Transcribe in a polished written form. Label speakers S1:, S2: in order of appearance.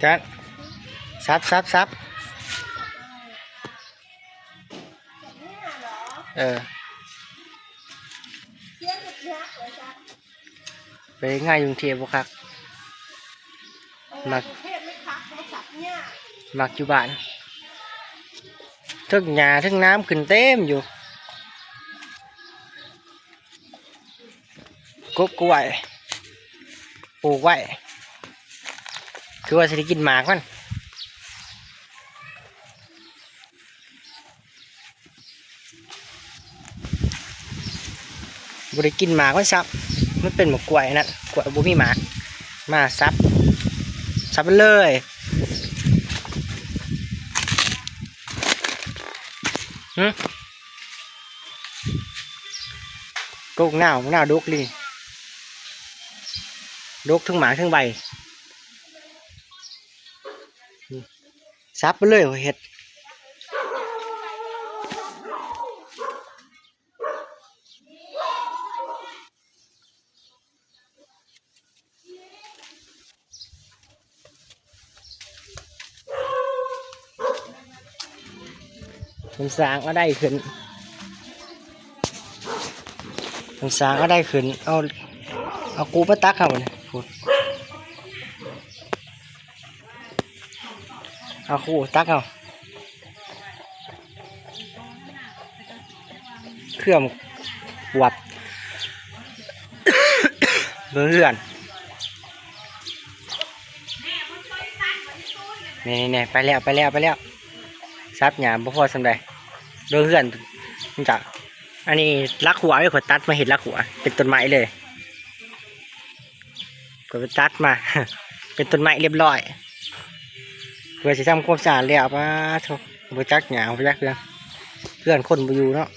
S1: จัดซับไปง่ายยุงเทียบครับมักอยู่บ้านทึกหญ้าทึกน้ำขึ้นเต็มอยู่กบกล้วยปลูกไว้คือว่าจะได้กินหมากมันบริกินหมากมันซับมันเป็นหมกกล้วยนั่นกล้วยบุมีหมากมาซับไปเลยกุ๊กหน้าดุกเลยดุกทั้งหมากทั้งใบซับไปเลยเห็ดผมสร้างก็ได้ขึ้นเอากูไปตักเขาเนี่ยเอากูตักเอาเครื่องวับเรื่อนนี่ไปแล้วซับหยาบ่พอสำใดเรื่อนมันจะอันนี้ลักหัวไม่ขดตัดมาเห็นลักหัวเป็นต้นไม้เลยกดไปตัดมา เป็นต้นไม้เรียบร้อยเพื่อจะทำความสะอาดแล้วป้าทุกบริจักหยาบริจักเพื่อนคนไปอยู่เนาะ